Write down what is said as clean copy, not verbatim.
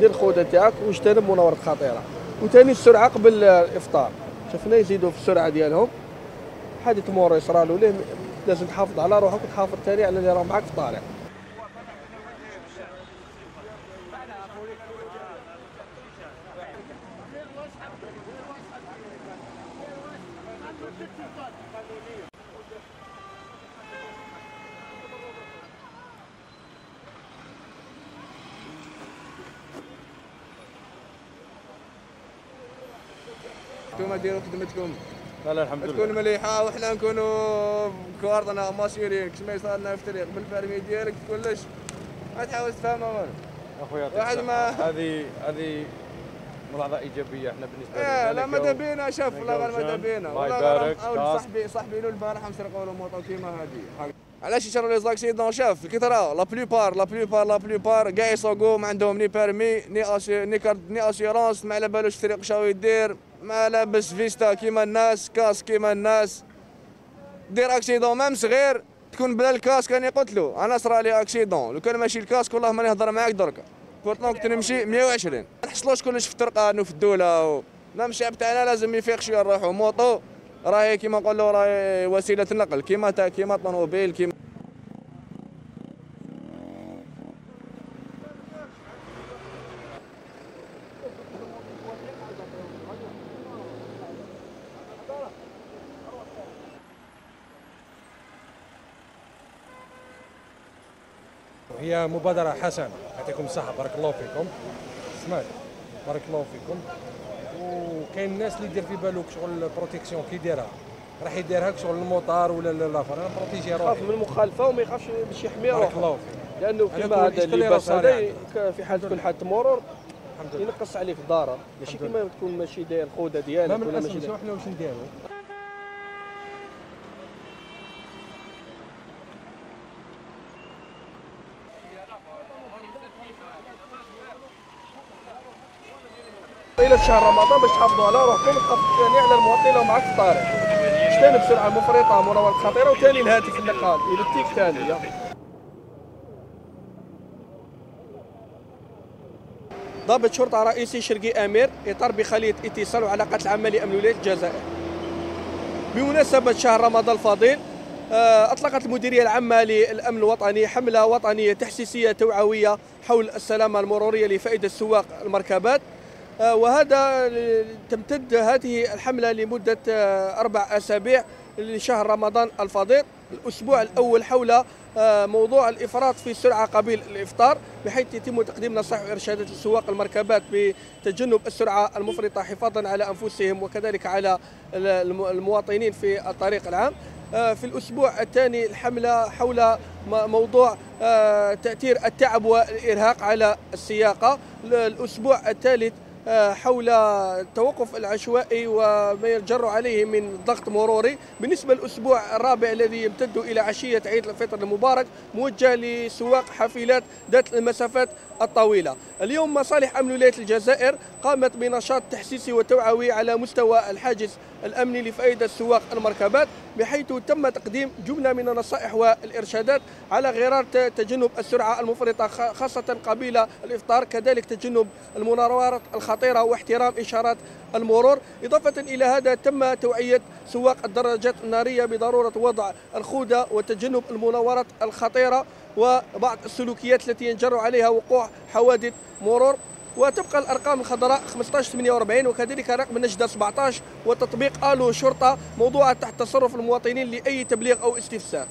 دير الخوذه تاعك واجتنب مناورات خطيره. وثاني السرعه قبل الافطار، شفنا يزيدوا في السرعه ديالهم. حادث مرور يصرالو ليه لازم تحافظ على روحك وتحافظ ثاني على اللي راه معاك في الطريق. انتوما ديروا خدمتكم. لا الحمد لله. تكون مليحه وحنا نكونوا كواردنا ماسيورين كما يصير لنا في الطريق بالبرمي ديالك كلش. ما تحاول تفهمها والو. اخويا واحد ما هذه ملاحظه ايجابيه احنا بالنسبه لنا. لا ماذا بينا شاف والله غير ماذا بينا. الله يبارك. صاحبي له البارح مسرقوا له موطو كيما هذه. علاش يشروا لي زاكسيدون شاف الكثره لا بلوبار كاع يسوقوا ما عندهم ني بيرمي ني اسيورونس ما على بالوش الطريق شاو يدير ما لابس فيستا كيما الناس كاس كيما الناس دير اكسيدون مام صغير تكون بلا الكاس كان يقتلوا. انا صرا لي اكسيدون لو كان ماشي الكاس والله ماني نهضر معاك دركا كورتون كنت نمشي 120 ما نحصلوش كلش في الطرقان وفي الدوله لا الشعب تاعنا لازم يفيق شويه نروحوا موطو راهي كيما نقولوا راهي وسيله نقل كيما طوموبيل كيما هي مبادرة حسنة، يعطيكم الصحة، بارك الله فيكم. سمعت، بارك الله فيكم. وكاين الناس اللي يدير في بالو شغل البروتيكسيون كي يديرها راح يديرها شغل الموطار ولا لافر، انا بروتيجي روحي. يخاف من المخالفه وما يخافش باش يحمي روحه. بارك الله فيك. لانه كيما هذا اللباس هذا في حال تكون حاله مرور ينقص عليك الضرر، ماشي كيما تكون ماشي داير الخوذه ديالك ولا ماشي داير. حنا واش نديرو؟ الى شهر رمضان باش تحافظوا على روحكم وتحافظوا ثاني على المواطنين اللي معاك في الطريق. اجتنب السرعه المفرطه مناورات خطيره وثاني الهاتف النقال الكتيك ثاني. ضابط شرطه رئيسي شرقي امير اطار بخليه اتصال وعلاقات العامه لامن ولايه الجزائر. بمناسبه شهر رمضان الفضيل اطلقت المديريه العامه للامن الوطني حمله وطنيه تحسيسيه توعويه حول السلامه المروريه لفائده سواق المركبات. وهذا تمتد هذه الحملة لمدة 4 أسابيع لشهر رمضان الفضيل. الأسبوع الأول حول موضوع الإفراط في السرعة قبيل الإفطار، بحيث يتم تقديم نصائح وإرشادات لسواق المركبات بتجنب السرعة المفرطة حفاظا على أنفسهم وكذلك على المواطنين في الطريق العام. في الأسبوع الثاني الحملة حول موضوع تأثير التعب والإرهاق على السياقة. الأسبوع الثالث حول التوقف العشوائي وما يجر عليه من ضغط مروري. بالنسبة للأسبوع الرابع الذي يمتد إلى عشية عيد الفطر المبارك موجه لسواق حافلات ذات المسافات الطويلة. اليوم مصالح أمن ولاية الجزائر قامت بنشاط تحسيسي وتوعوي على مستوى الحاجز الأمني لفائدة سواق المركبات، بحيث تم تقديم جملة من النصائح والإرشادات على غرار تجنب السرعة المفرطة خاصة قبيل الإفطار، كذلك تجنب المناورات الخطيرة واحترام إشارات المرور. إضافة إلى هذا تم توعية سواق الدراجات النارية بضرورة وضع الخوذة وتجنب المناورات الخطيرة وبعض السلوكيات التي ينجر عليها وقوع حوادث مرور. وتبقى الارقام الخضراء 1548 وكذلك رقم النجده 17 وتطبيق الو شرطه موضوعه تحت تصرف المواطنين لاي تبليغ او استفسار.